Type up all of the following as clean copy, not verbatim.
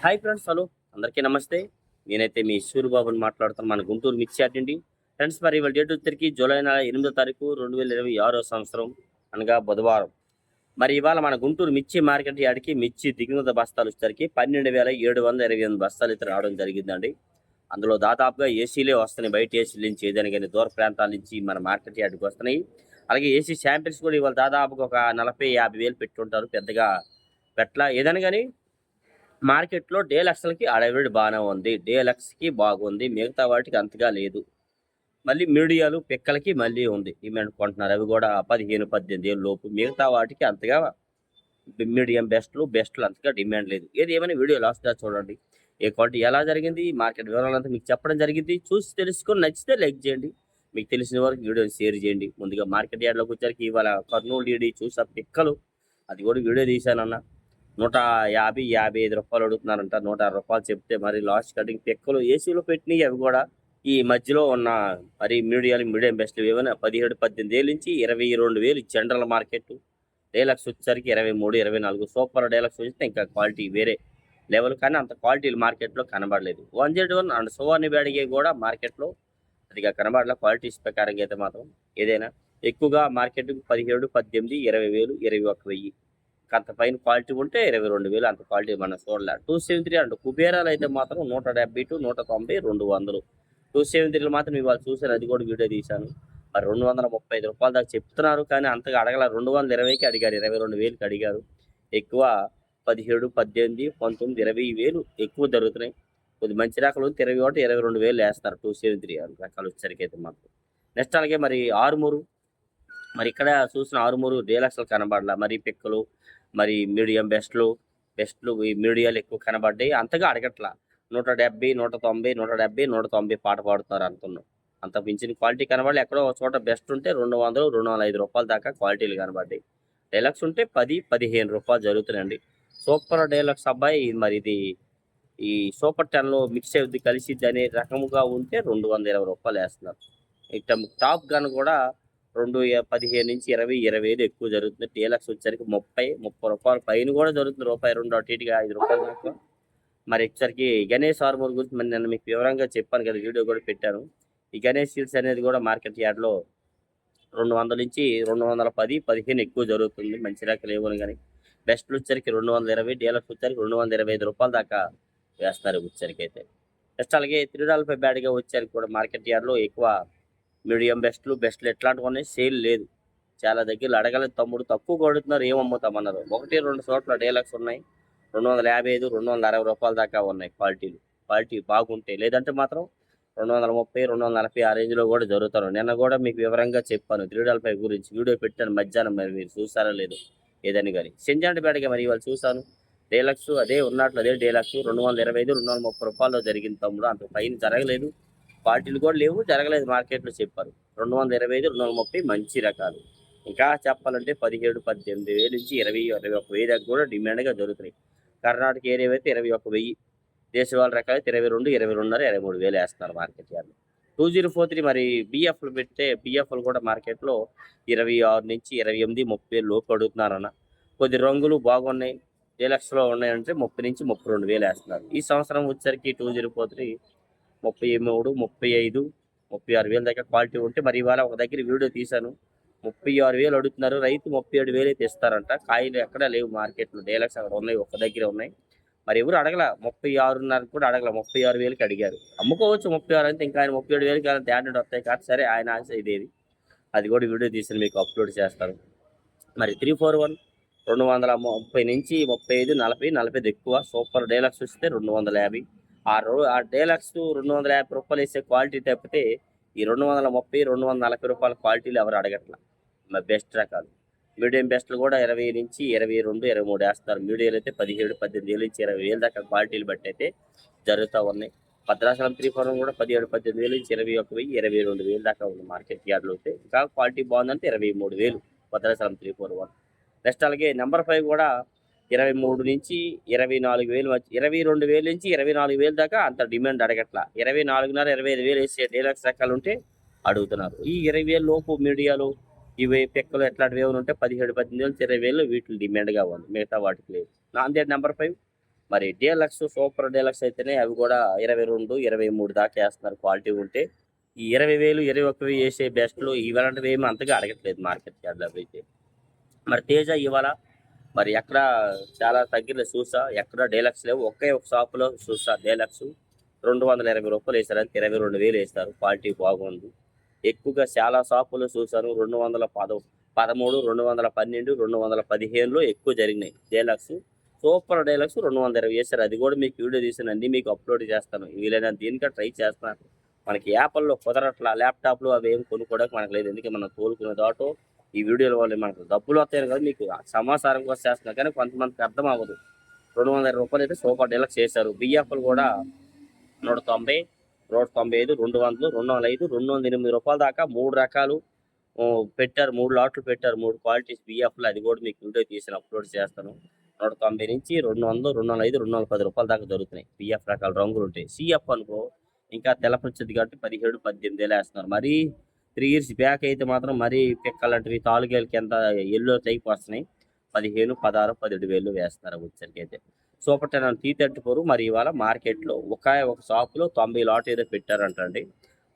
Hi friends, hello అందరికీ నమస్తే. నేనైతే మీ సూరిబాబుని మాట్లాడుతాను. మన గుంటూరు మిర్చి యార్డ్. ఫ్రెండ్స్, మరి ఇవాళ డేట్ వచ్చేసరికి జూలై నెల 8వ తారీఖు 2026 సంవత్సరం, అనగా బుధవారం. మరి ఇవాళ మన గుంటూరు మిర్చి మార్కెట్ యార్డ్కి మిర్చి దిగుమతి బస్తాలు వచ్చేసరికి 12,728 బస్తాలు అయితే రావడం జరిగిందండి. అందులో దాదాపుగా ఏసీలే వస్తున్నాయి, బయట ఏసీల నుంచి ఏదైనా కానీ దూర ప్రాంతాల నుంచి మన మార్కెట్ యార్డ్కి వస్తున్నాయి. అలాగే ఏసీ శాంపిల్స్ కూడా ఇవాళ దాదాపుగా ఒక 40-50 వేలు పెట్టుంటారు, పెద్దగా పెట్ల ఏదైనా కానీ. మార్కెట్‌లో డీలక్స్‌లకి హడావిడి బానే ఉంది. డీలక్స్‌కి బాగుంది. మిగతా వాటికి అంతగా లేదు. మళ్ళీ మీడియాలు, పిక్కలకి మళ్ళీ ఉంది. డిమాండ్ కొంటున్నారు. అవి గూడా 15, 18 ఏళ్ల లోపు. మిగతా వాటికి అంతగా మీడియం బెస్ట్‌లు అంతగా డిమాండ్ లేదు. ఏది ఏమైనా వీడియో లాస్ట్ దాకా చూడండి. ఏ క్వాలిటీ ఎలా జరిగింది, మార్కెట్ వివరాలంతా మీకు చెప్పడం జరిగింది. చూసి తెలుసుకొని నచ్చితే లైక్ చేయండి. మీకు తెలిసిన వారికి వీడియోని షేర్ చేయండి. ముందుగా మార్కెట్ యార్డ్‌లోకి వచ్చరికి ఇవాళ కర్నూలు డీడీ చూసా పిక్కలు. అది కూడా వీడియో తీశానన్న. 150, 55 రూపాయలు అడుగుతున్నారంట. 160 రూపాయలు చెప్తే మరి లాస్ట్ కటింగ్ పిక్కలు ఏసీలో పెట్టినవి అవి కూడా. ఈ మధ్యలో ఉన్న మరి మీడియం బెస్ట్లు ఏమైనా 17, 18 ఏళ్ళ నుంచి 22,000 జనరల్ మార్కెట్. డీలక్స్ వచ్చేసరికి 23, 24. సూపర్ డీలక్స్ వస్తే ఇంకా క్వాలిటీ వేరే లెవెల్, కానీ అంత క్వాలిటీలు మార్కెట్లో కనబడలేదు. 101 అండ్ సువర్ణ బ్యాడిగే కూడా మార్కెట్లో అదిగా కనబడలే. క్వాలిటీస్ ప్రకారంగా అయితే మాత్రం ఏదైనా ఎక్కువగా మార్కెట్ 17, 18, 20,000, 21,000. అంత పైన క్వాలిటీ ఉంటే 22,000. అంత క్వాలిటీ మనం చూడలే. 273 అండ్ కుబేరాలు అయితే మాత్రం 170 to 190, 200. 273 మాత్రం ఇవాళ చూశాను, అది కూడా వీడియో తీశాను. మరి 235 రూపాయల దాకా చెప్తున్నారు, కానీ అంతగా అడగల. 220కి అడిగారు, 22,000కి అడిగారు. ఎక్కువ 17, 18, 19, 20,000 ఎక్కువ జరుగుతున్నాయి. కొద్ది మంచి రకాలు 21, 22,000 వేస్తారు 273 రకాలు వచ్చేసరికి అయితే మాత్రం. నెక్స్ట్ అలాగే మరి ఆరుమూరు. మరి ఇక్కడ చూసిన ఆరుమూరు డీలక్స్లు కనబడలా. మరి పిక్కలు, మరి మీడియం బెస్ట్లు ఈ మీడియాలు ఎక్కువ కనబడ్డాయి. అంతగా అడగట్లా. 170, 190, 170, 190 పాట పాడుతున్నారు అనుకున్నాం. అంత మించిన క్వాలిటీ కనబడలే. ఎక్కడో ఒక చోట బెస్ట్ ఉంటే 200, 205 రూపాయల దాకా క్వాలిటీలు కనబడ్డాయి. డీలక్స్ ఉంటే 10, 15 రూపాయలు జరుగుతున్నాయండి. సూపర్ డీలక్స్ అబ్బాయి, మరి ఇది ఈ సూపర్ 10లో మిక్స్ అవుద్ది, కలిసిద్ది అనే రకముగా ఉంటే 220 రూపాయలు వేస్తున్నారు. ఇక టాప్ గన్ కూడా 15 నుంచి 20, 25 ఎక్కువ జరుగుతుంది. డీలక్స్ వచ్చేసరికి 30, 30 రూపాయలు పైన కూడా జరుగుతుంది. రూపాయి 2 అటు ఇటుగా 5 రూపాయలు దాకా. మరి వచ్చేసరికి గణేష్ హార్మోన్ గురించి మరి నేను మీకు వివరంగా చెప్పాను కదా, వీడియో కూడా పెట్టాను. ఈ గణేష్ సీడ్స్ అనేది కూడా మార్కెట్ యార్డ్లో 200 నుంచి 210, 15 ఎక్కువ జరుగుతుంది. మంచి రకాలు ఏమని కానీ. బెస్ట్లు వచ్చరికి 220, డీలక్స్ వచ్చరికి 225 రూపాయల దాకా వేస్తారు వచ్చరికి అయితే. నెక్స్ట్ అలాగే 3 బ్యాడ్గా వచ్చరికి కూడా మార్కెట్ యార్డ్లో ఎక్కువ మీడియం బెస్ట్లు ఎట్లాంటివి ఉన్నాయి, సేల్ లేదు. చాలా దగ్గరలో అడగలేదు తమ్ముడు, తక్కువ కొడుతున్నారు, ఏమమ్ముతామన్నారు. 1, 2 చోట్ల డీలక్స్ ఉన్నాయి. 255, 260 రూపాయల దాకా ఉన్నాయి క్వాలిటీ బాగుంటాయి. లేదంటే మాత్రం 230, 240 ఆ రేంజ్లో కూడా జరుగుతారు. నిన్న కూడా మీకు వివరంగా చెప్పాను 3 గురించి, వీడియో పెట్టాను మధ్యాహ్నం. మరి మీరు చూసారో లేదు ఏదని కానీ. సెంజాంటి బ్యాడ్గా మరి ఇవాళ చూశాను. డీలక్స్ అదే ఉన్నట్లు, అదే డీలక్స్ 225, 230 రూపాయల్లో జరిగింది తమ్ముడు. అంత పైన జరగలేదు. క్వాలిటీలు కూడా లేవు, జరగలేదు మార్కెట్లో చెప్పారు. 225, 230 మంచి రకాలు. ఇంకా చెప్పాలంటే 17, 18 వేలు నుంచి 20, 21,000 దాకా కూడా డిమాండ్గా జరుగుతున్నాయి. కర్ణాటక ఏరియా అయితే 21,000. దేశవాళ రకాలు అయితే 22, 22.5, 23,000 వేస్తున్నారు మార్కెట్ యార్డ్లో. 2043 మరి బిఎఫ్లు పెడితే బిఎఫ్లు కూడా మార్కెట్లో 26 నుంచి 28, 30 లోపు అడుగుతున్నారన్న. కొద్ది రంగులు బాగున్నాయి, డీలక్స్లో ఉన్నాయంటే 30 నుంచి 32,000 వేస్తున్నారు. ఈ సంవత్సరం వచ్చేసరికి 2043 33, 35, 36,000 దాకా క్వాలిటీ ఉంటే, మరి ఇవాళ ఒక దగ్గర వీడియో తీశాను, 36,000 అడుగుతున్నారు. రైతు 37,000 అయితే ఇస్తారంట. కాయలు ఎక్కడా లేవు మార్కెట్లో. డీలక్స్ అక్కడ ఉన్నాయి, ఒక్క దగ్గర ఉన్నాయి. మరి ఎవరు అడగల. 36.5 కూడా అడగల, 36,000కి అడిగారు. అమ్ముకోవచ్చు 36 అంటే, ఇంకా ఆయన 37,000కి ఆయన తేడా వస్తాయి కాబట్టి సరే ఆయన ఆశ ఇదేది. అది కూడా వీడియో తీసి మీకు అప్లోడ్ చేస్తాను. మరి 341 230 నుంచి 35, 40, 40 ఎక్కువ. సూపర్ డీలక్స్ వస్తే 250. ఆ డీలక్స్ 250 రూపాయలు వేసే క్వాలిటీ తప్పితే ఈ 230, 240 రూపాయల క్వాలిటీలు ఎవరు అడగట్ల. మరి బెస్ట్ రకాలు మీడియం బెస్ట్లు కూడా 20 నుంచి 22, 23 వేస్తారు. మీడియాలు అయితే 17, 18 ఏళ్ళ నుంచి 20,000 దాకా క్వాలిటీలు బట్టి అయితే జరుగుతూ ఉన్నాయి. భద్రాచలం 341 కూడా 17, 18 నుంచి 21,000, 22,000 దాకా ఉంది మార్కెట్ యార్డ్లో అయితే. ఇంకా క్వాలిటీ బాగుందంటే 23,000 భద్రాచలం 341. నెక్స్ట్ అలాగే నెంబర్ 5 కూడా 23 నుంచి 24,000 మధ్య, 22,000 నుంచి 24,000 దాకా అంత డిమాండ్ అడగట్లా. 24.5, 25,000 వేసే డీలక్స్ రకాలు ఉంటే అడుగుతున్నారు. ఈ 20,000 లోపు మీడియాలు ఇవి పిక్కలు ఎట్లాంటివి ఏమైనా ఉంటే 17, 18 నుంచి 20,000 వీటికి డిమాండ్గా ఉంది. మిగతా వాటికి లేదు. నాందేడ్ నెంబర్ 5 మరి డీలక్స్ సూపర్ డీలక్స్ అయితేనే అవి కూడా 22, 23 దాకా వేస్తున్నారు క్వాలిటీ ఉంటే. ఈ 20,000, 21,000 వేసే బెస్ట్లు ఇలాంటివి ఏమి అంతగా అడగట్లేదు మార్కెట్ యార్డ్లో అయితే. మరి తేజ ఇవాళ మరి ఎక్కడ చాలా తగ్గిన చూసా, ఎక్కడ డీలక్స్ లేవు. ఒకే ఒక షాపులో చూసా డీలక్స్ 220 రూపాయలు వేసారు, 22,000 వేస్తారు. క్వాలిటీ బాగుంది. ఎక్కువగా చాలా షాపులు చూసాను 213, 212, 215లో ఎక్కువ జరిగినాయి డీలక్స్. సూపర్ డీలక్స్ 220 వేశారు. అది కూడా మీకు వీడియో తీసిన అన్ని మీకు అప్లోడ్ చేస్తాను. వీలైనా దీనికా ట్రై చేస్తాను. మనకి యాప్ల్లో కుదరట్లా, ల్యాప్టాప్లు అవి ఏం కొనుక్కోవడానికి మనకు లేదు. ఎందుకంటే మనం తోలుకునే దాటో ఈ వీడియోల వల్ల మనకు డబ్బులు వస్తాయని కదా మీకు సమాచారం కోసం చేస్తున్నా, కానీ కొంతమందికి అర్థం అవ్వదు. 220 రూపాయలు అయితే సూపర్ డీలక్స్ చేశారు. బిఎఫ్లు కూడా 190, 195, 200, 205, 208 రూపాయల దాకా 3 రకాలు పెట్టారు. 3 లాట్లు పెట్టారు, 3 క్వాలిటీస్ బిఎఫ్లు. అది కూడా మీకు వీడియో తీసి అప్లోడ్ చేస్తాను. 190 నుంచి 200, 205, 210 రూపాయల దాకా దొరుకుతున్నాయి బిఎఫ్ రకాల రంగులు ఉంటాయి. సిఎఫ్ అనుకో ఇంకా తెల్లపొచ్చింది కాబట్టి 17, 18 వేస్తున్నారు. మరీ 3 ఇయర్స్ బ్యాక్ అయితే మాత్రం మరీ పిక్కలాంటివి తాలుగేలకి ఎంత ఎల్లో టైప్ వస్తున్నాయి. 15, 16, 17 వేస్తున్నారు వచ్చరికి అయితే. సూపర్ 10 T34 మరి ఇవాళ మార్కెట్లో ఒక షాపులో 90 లాట్ ఏదో పెట్టారంటండి.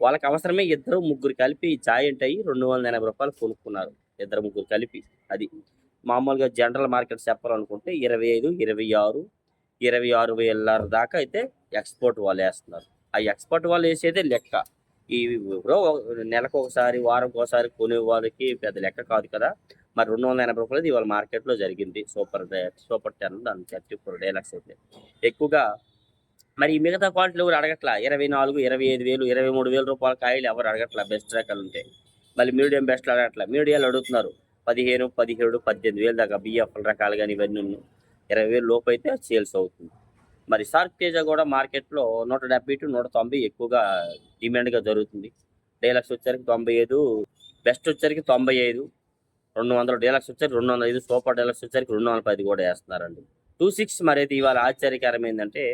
వాళ్ళకి అవసరమే ఇద్దరు ముగ్గురు కలిపి జాయింట్ అయ్యి 280 రూపాయలు కొనుక్కున్నారు. ఇద్దరు ముగ్గురు కలిపి. అది మామూలుగా జనరల్ మార్కెట్ చెప్పాలనుకుంటే 25, 26, 26,000 దాకా అయితే ఎక్స్పోర్ట్ వాళ్ళు వేస్తున్నారు. ఆ ఎక్స్పోర్ట్ వాళ్ళు వేసేదే లెక్క. ఈ నెలకు ఒకసారి, వారంకి ఒకసారి కొనే వాళ్ళకి పెద్ద లెక్క కాదు కదా. మరి 280 రూపాయలు ఇవాళ మార్కెట్లో జరిగింది. సూపర్ 10 దాని 34 డీలక్స్ అయితే ఎక్కువగా. మరి ఈ మిగతా క్వాలిటీలు ఎవరు అడగట్లా. 24, 25,000, 23,000 రూపాయల కాయలు ఎవరు అడగట్లా. బెస్ట్ రకాలు ఉంటాయి. మళ్ళీ మీడియం బెస్ట్లు అడగట్లా. మీడియాలు అడుగుతున్నారు 15, 17, 18,000 దాకా బిఎఫ్ల రకాలు కానీ ఇవన్నీ 20,000 లోపు అయితే సేల్స్ అవుతుంది. మరి సార్క్ తేజ కూడా మార్కెట్లో 170 to 190 ఎక్కువగా డిమాండ్గా జరుగుతుంది. డీలక్స్ వచ్చరికి 95, బెస్ట్ వచ్చరికి 95, 200 డీలక్స్ వచ్చరికి 205, సూపర్ డీలక్స్ వచ్చరికి 210 కూడా వేస్తున్నారండి. 26 మరి అయితే ఇవాళ ఆశ్చర్యకరం ఏంటంటే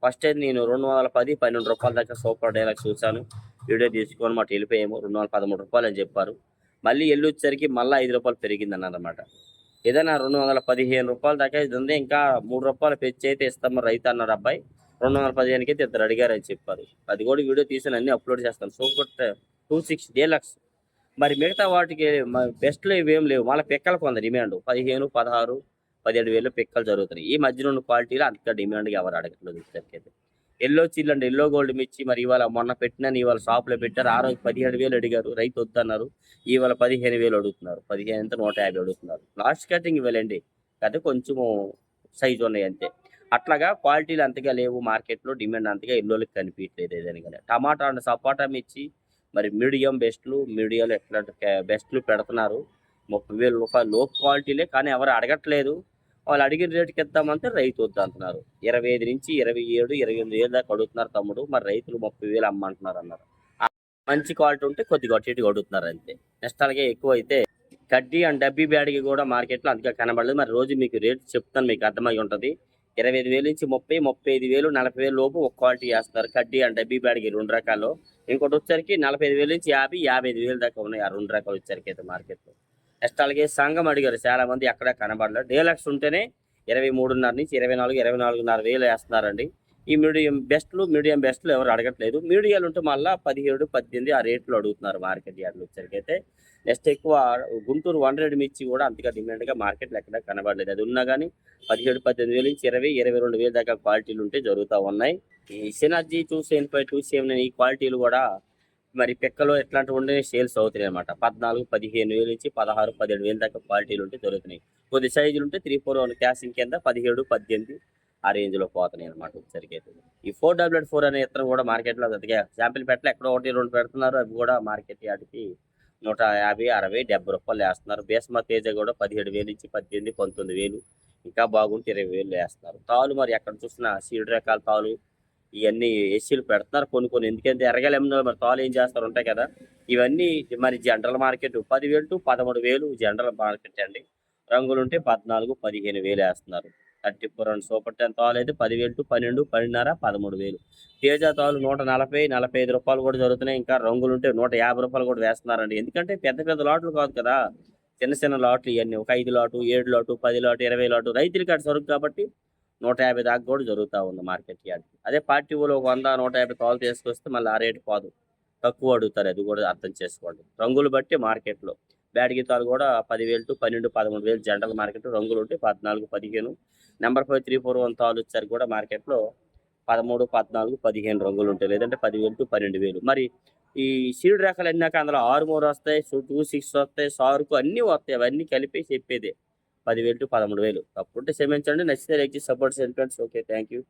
ఫస్ట్ అయితే నేను 210, 12 రూపాయల దాకా సూపర్ డీలక్స్ చూశాను. వీడియో తీసుకొని మాట వెళ్ళిపోయాము. 213 రూపాయలు అని చెప్పారు. మళ్ళీ వెళ్ళి వచ్చేసరికి మళ్ళీ 5 రూపాయలు పెరిగింది అన్నమాట. ఏదైనా 215 రూపాయల దాకా ఇది ఉంది. ఇంకా 3 రూపాయలు పెంచి అయితే ఇస్తాము రైతు అన్నారు అబ్బాయి. 215కి అయితే ఇద్దరు అడిగారని చెప్పారు. అది కూడా వీడియో తీసి అన్ని అప్లోడ్ చేస్తాను. Super 26 deluxe. మరి మిగతా వాటికి బెస్ట్లో ఇవేం లేవు. మళ్ళీ పిక్కలు కొంత డిమాండ్ 15, 16, 17,000 పిక్కలు జరుగుతున్నాయి. ఈ మధ్యన ఉన్న క్వాలిటీలో అంతగా డిమాండ్గా ఎవరు అడగట్లేదు. అయితే ఎల్లో చిల్ అండి, ఎల్లో గోల్డ్ మిర్చి మరి ఇవాళ మొన్న పెట్టినని ఇవాళ షాప్లో పెట్టారు. ఆ రోజు 17,000 అడిగారు, రైతు వద్దన్నారు. ఇవాళ 15,000 అడుగుతున్నారు. 15 ఎంత 150 అడుగుతున్నారు. లాస్ట్ కటింగ్ ఇవ్వాలండి, అయితే కొంచెము సైజు ఉన్నాయి అంతే. అట్లాగా క్వాలిటీలు అంతగా లేవు మార్కెట్లో. డిమాండ్ అంతగా ఎల్లోకి కనిపించలేదు ఏదైనా కానీ. టమాటా అండ్ సపోటా మిర్చి మరి మీడియం బెస్ట్లు, మీడియాలు ఎట్లాంటి బెస్ట్లు పెడుతున్నారు. 30,000 రూపాయలు లో క్వాలిటీలే, కానీ ఎవరు అడగట్లేదు. వాళ్ళు అడిగిన రేటుకి ఇద్దామంటే రైతు వద్దు అంటున్నారు. 25 నుంచి 27, 28,000 దాకా అడుగుతున్నారు తమ్ముడు. మరి రైతులు 30,000 అమ్మంటున్నారు అన్నారు. మంచి క్వాలిటీ ఉంటే కొద్దిగా అటు ఇటుగా అడుగుతున్నారు అంతే. నెక్స్ట్ అలాగే ఎక్కువ అయితే కడ్డీ అండ్ డబ్బీ బ్యాడ్కి కూడా మార్కెట్లో అంతగా కనబడలేదు. మరి రోజు మీకు రేట్ చెప్తాను, మీకు అర్థమై ఉంటుంది. 25,000 నుంచి 30, 35,000, 40,000 లోపు ఒక క్వాలిటీ వేస్తారు. కడ్డీ అండ్ డబ్బీ బ్యాడ్కి 2 రకాలు. ఇంకోటి వచ్చరికి 45,000 నుంచి 50, 55,000 దాకా ఉన్నాయి ఆ 2 రకాలు వచ్చరికి అయితే మార్కెట్లో. నెక్స్ట్ అలాగే సంఘం అడిగారు చాలా మంది, ఎక్కడ కనబడలేదు. డీలక్స్ ఉంటేనే 23.5 నుంచి 24, 24,500 వేస్తున్నారండి. ఈ మీడియం బెస్ట్లు ఎవరు అడగట్లేదు. మీడియాలు ఉంటే మళ్ళీ 17, 18 ఆ రేట్లు అడుగుతున్నారు మార్కెట్ యార్డ్లో వచ్చరికి అయితే. నెక్స్ట్ ఎక్కువ గుంటూరు 100 మిర్చి కూడా అంతగా డిమాండ్గా మార్కెట్లో ఎక్కడ కనబడలేదు. అది ఉన్నా కానీ 17, 18,000 నుంచి 20, 22,000 దాకా క్వాలిటీలు ఉంటే జరుగుతూ ఉన్నాయి. ఈ సినర్జీ 275, 279 ఈ క్వాలిటీలు కూడా మరి పిక్కలో ఎట్లాంటివి ఉండే సేల్స్ అవుతున్నాయి అనమాట. 14, 15,000 నుంచి 16, 17,000 దాకా క్వాలిటీలు ఉంటే దొరుకుతున్నాయి. కొద్ది సైజులు ఉంటే 3, 4 క్యాసింగ్ కింద 17, 18 ఆ రేంజ్లో పోతున్నాయి అనమాట వచ్చరికి అయితే. ఈ 4W4 అనే ఇత్తనం కూడా మార్కెట్లో కొద్దిగా శాంపిల్ పెట్టలే, ఎక్కడో 1, 2 పెడుతున్నారు. అవి కూడా మార్కెట్ యార్డ్కి 150, 60, 70 రూపాయలు వేస్తున్నారు. బేస్మతి తేజ కూడా 17,000 నుంచి 18, 19,000 ఇంకా బాగుంటే 20,000 వేస్తున్నారు. తాలు మరి ఎక్కడ చూసినా సీడ్ రకాల తాలు ఇవన్నీ ఎస్సీలు పెడుతున్నారు కొన్ని. ఎందుకంటే ఎరగలేమో మరి తాలు ఏం చేస్తారు ఉంటాయి కదా. ఇవన్నీ మరి general market 10,000 to 13,000 general market అండి. రంగులు ఉంటే 14, 15,000 వేస్తున్నారు. 34 అండ్ సూపర్ 10 తాలు అయితే 10,000 to 12, 12.5, 13,000. తేజ తాలు 140, 45 రూపాయలు కూడా జరుగుతున్నాయి. ఇంకా రంగులు ఉంటే 150 రూపాయలు కూడా వేస్తున్నారండి. ఎందుకంటే పెద్ద లాట్లు కాదు కదా, చిన్న లాట్లు ఇవన్నీ. ఒక 5 లాటు, 7 లాటు, 10 లాటు, 20 లాటు రైతులకి అటు సరుకు కాబట్టి 150 దాకా కూడా జరుగుతూ ఉంది మార్కెట్ యార్డ్. అదే పార్టీ వాళ్ళు ఒక 100, 150 కావాలి తీసుకొస్తే మళ్ళీ ఆ రేటు పోదు, తక్కువ అడుగుతారు. అది కూడా అర్థం చేసుకోండి. రంగులు బట్టి మార్కెట్లో బ్యాడ్ గీతాలు కూడా 10,000 టు 12, 13,000 జనరల్ మార్కెట్ రంగులు ఉంటాయి. 14, 15 నెంబర్ 5, 3, 4, 1 తాలు వచ్చారు కూడా మార్కెట్లో 13, 14, 15 రంగులు ఉంటాయి. లేదంటే 10,000 టు 12,000. మరి ఈ సీడ్ రకాలు అన్నాక అందులో 6-3 వస్తాయి, 2-6 వస్తాయి, సారుకు అన్నీ వస్తాయి. అవన్నీ కలిపి చెప్పేదే 10,000 టు 13,000. తప్పుంటే క్షమించండి. నచ్చితే లైక్ చేసి సపోర్ట్ చేయండి ఫ్రెండ్స్. Okay, thank you.